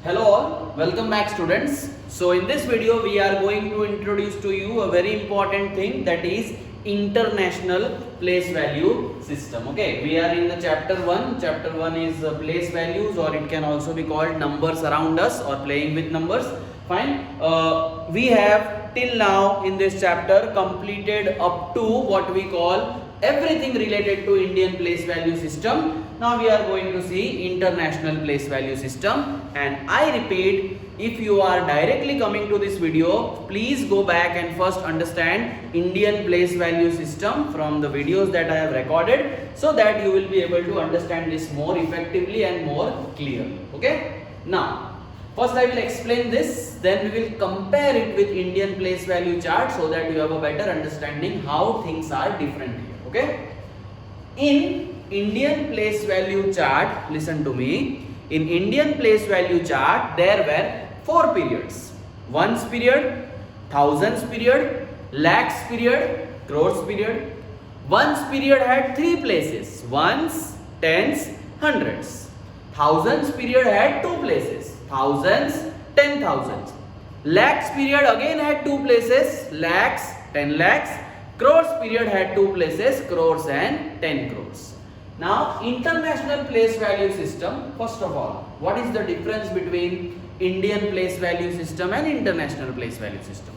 Hello all, welcome back students. So in this video we are going to introduce to you a very important thing, that is international place value system. Okay, we are in the chapter 1. Chapter 1 is place values, or it can also be called numbers around us or playing with numbers. Fine. We have till now in this chapter completed up to what we call everything related to Indian place value system. Now we are going to see international place value system, and I repeat, if you are directly coming to this video, please go back and first understand Indian place value system from the videos that I have recorded, so that you will be able to understand this more effectively and more clearly. Okay, now first I will explain this, then we will compare it with Indian place value chart, so that you have a better understanding how things are different here. Okay, in Indian place value chart, listen to me, in Indian place value chart there were 4 periods: ones period, thousands period, lakhs period, crores period. Ones period had 3 places: ones, tens, hundreds. Thousands period had 2 places: thousands, 10,000s. Lakhs period again had 2 places: lakhs, 10 lakhs. Crores period had 2 places: crores and 10 crores. Now international place value system, first of all, what is the difference between Indian place value system and international place value system?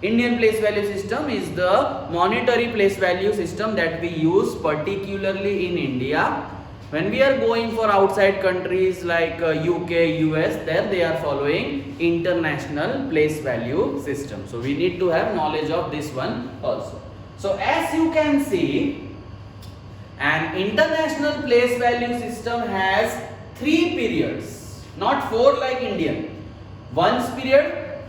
Indian place value system is the monetary place value system that we use particularly in India. When we are going for outside countries like UK, US, there they are following international place value system. So we need to have knowledge of this one also. So as you can see, an international place value system has 3 periods, not 4 like Indian. Ones period,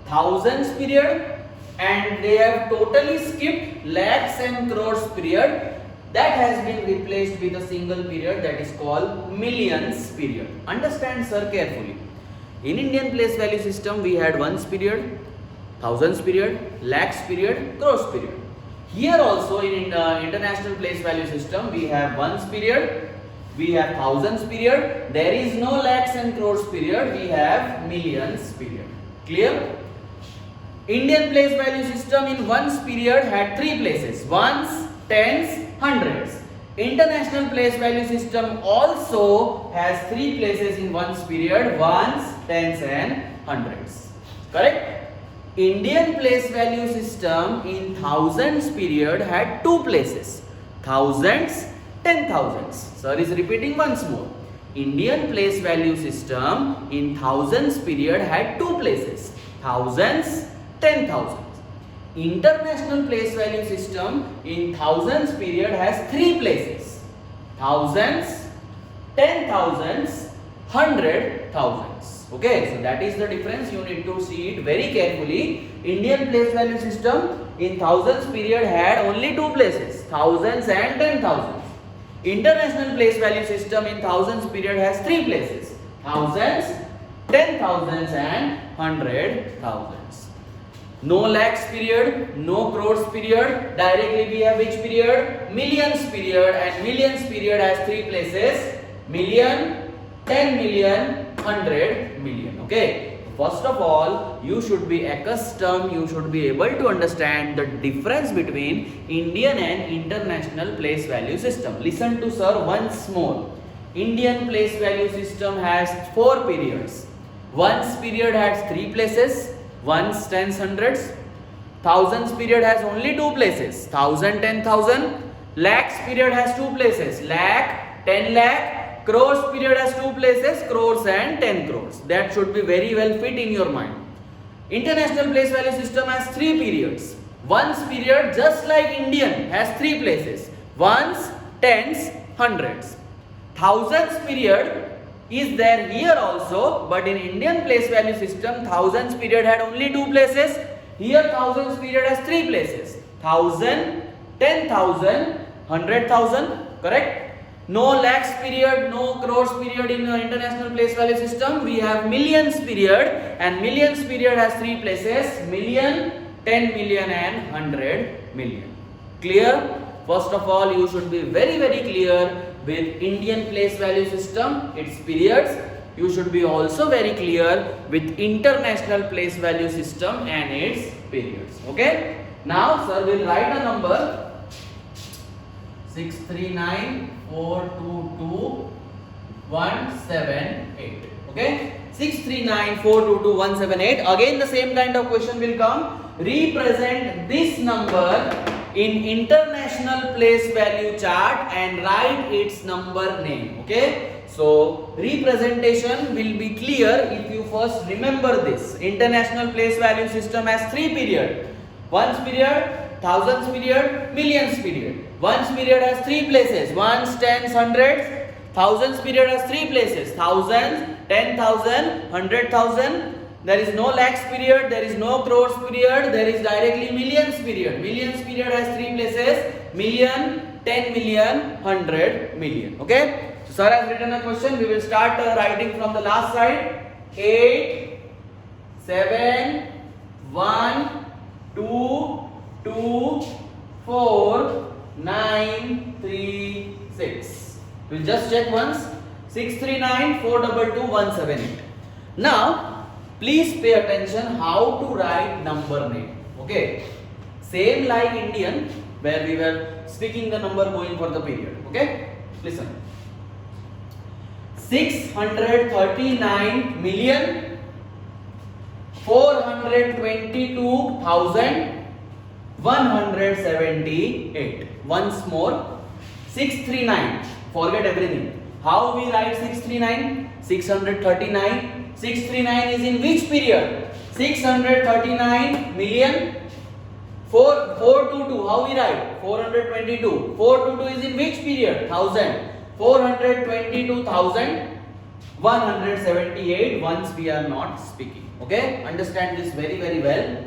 thousands period, and they have totally skipped lakhs and crores period. That has been replaced with a single period, that is called millions period. Understand sir carefully. In Indian place value system we had ones period, thousands period, lakhs period, crores period. Here also in international place value system we have ones period, we have thousands period, there is no lakhs and crores period, we have millions period. Clear? Indian place value system in ones period had 3 places: ones, tens, hundreds. International place value system also has 3 places in ones period: ones, tens and hundreds. Correct? Indian place value system in thousands period had 2 places: thousands, 10,000s. Sir is repeating once more. Indian place value system in thousands period had 2 places: thousands, 10,000s. International place value system in thousands period has 3 places: thousands, 10,000s, 100,000s. Okay, so that is the difference. You need to see it very carefully. Indian place value system in thousands period had only 2 places: thousands and 10,000s. International place value system in thousands period has 3 places: thousands, 10,000s and 100,000s. No lakhs period, no crores period. Directly we have which period? Millions period, and millions period has 3 places: million, 10 million, 100 million. Okay, first of all you should be accustomed, you should be able to understand the difference between Indian and international place value system. Listen to sir once more. Indian place value system has 4 periods. Ones period has 3 places: ones, tens, hundreds. Thousands period has only 2 places: thousand, 10,000. Lakhs period has 2 places: lakh, 10 lakh. Crores period has 2 places: crores and 10 crores. That should be very well fit in your mind. International place value system has 3 periods. Ones period, just like Indian, has 3 places: ones, tens, hundreds. Thousands period is there here also, but in Indian place value system thousands period had only 2 places. Here thousands period has 3 places: 1,000, 10,000, 100,000. Correct? No lakhs period, no crores period in international place value system. We have millions period, and millions period has 3 places: million, 10 million and 100 million. Clear? First of all, you should be very clear with Indian place value system, its periods. you should be also very clear with international place value system and its periods. Okay. Now sir will write a number 639,422,178. Okay. 639,422,178. Again the same kind of question will come. Represent this number in international place value chart and write its number name. Okay. So representation will be clear if you first remember this. International place value system has 3 periods. Ones period, thousands period, millions period. Ones period has 3 places. Ones, tens, hundreds. Thousands period has 3 places. Thousands, 10,000, 100,000. There is no lakhs period. There is no crores period. There is directly millions period. Millions period has 3 places. Million, 10 million, 100 million. Okay. So sir has written a question. We will start writing from the last side. 8, 7, 1, 2, 2, 4, 9, 3, 6. We'll just check once. 639,422,178. Now, please pay attention how to write number name. Okay. Same like Indian where we were speaking the number going for the period. Okay. Listen. 639,422,178. Once more. 639. Forget everything. How we write 639? 639. 639 is in which period? 639 million. 422. How we write? 422. 422 is in which period? 1000. 422,178 once we are not speaking. Okay? Understand this very well.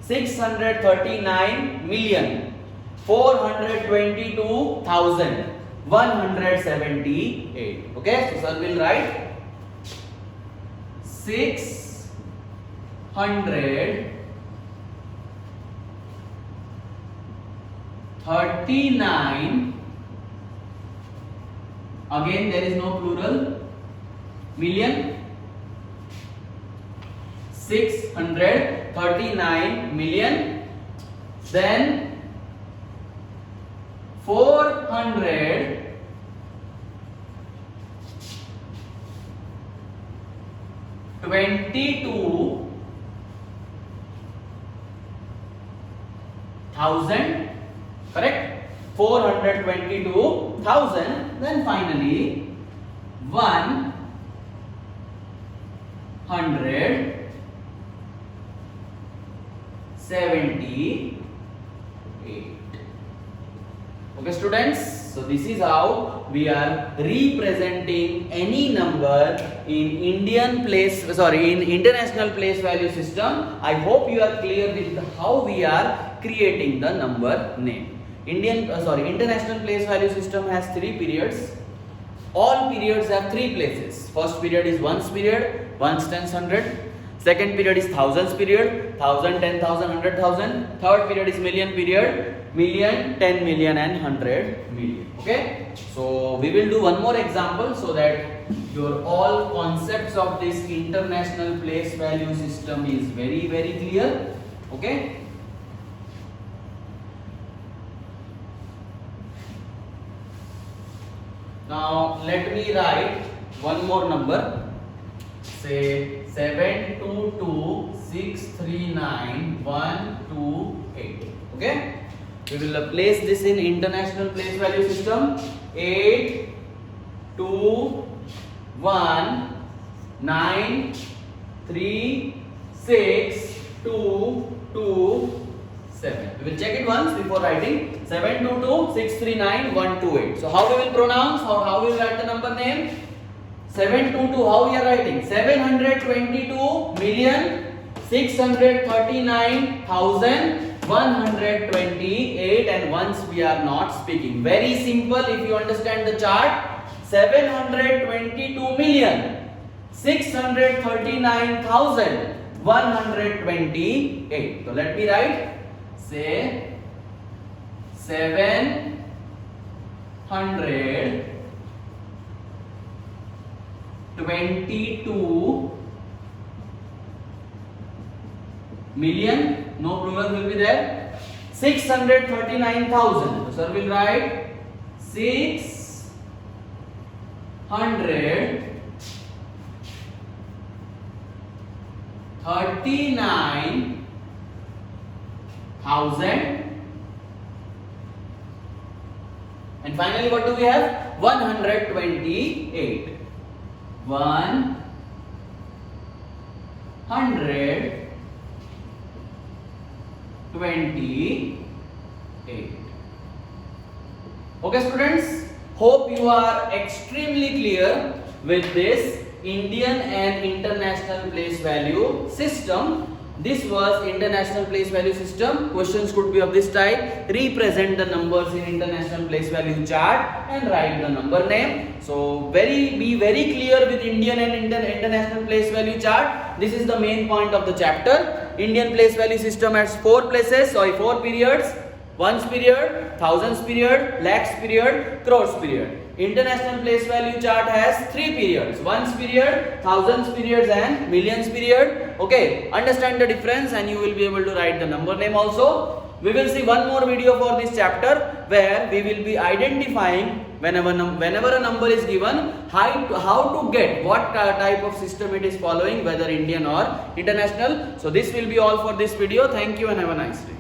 639 million 422,178. Okay? So sir will write 639. Again there is no plural. Million. 639 million. Then 422,000. Correct? 422,000. Then finally 178. Okay students, so this is how we are representing any number in international place value system. I hope you are clear with how we are creating the number name. International place value system has 3 periods. All periods have 3 places. First period is ones period, ones, tens, hundred. Second period is thousands period, 1000, 10,000, 100,000. Third period is million period, million, 10 million and 100 million. Okay. So we will do one more example so that your all concepts of this international place value system is very clear. Okay. Now let me write one more number. Say 722,639,128. Okay. We will place this in international place value system. 8, 2, 1, 9, 3, 6, 2, 2, 7. We will check it once before writing. 722,639,128. So how we will pronounce? How we will write the number name? 722. How we are writing? 722,639,128. And once we are not speaking. Very simple if you understand the chart. 722,639,128. So let me write. Say 700 22 million, no plural will be there. 639,000. So sir will write 639,000. And finally, what do we have? 128. 128. Okay, students. Hope you are extremely clear with this Indian and international place value system. This was international place value system. Questions could be of this type. Represent the numbers in international place value chart and write the number name. So be very clear with Indian and international place value chart. This is the main point of the chapter. Indian place value system has 4 periods. Ones period, thousands period, lakhs period, crores period. International place value chart has 3 periods. Ones period, thousands periods and millions period. Okay, understand the difference and you will be able to write the number name also. We will see one more video for this chapter where we will be identifying whenever a number is given, how to get what type of system it is following, whether Indian or international. So this will be all for this video. Thank you and have a nice day.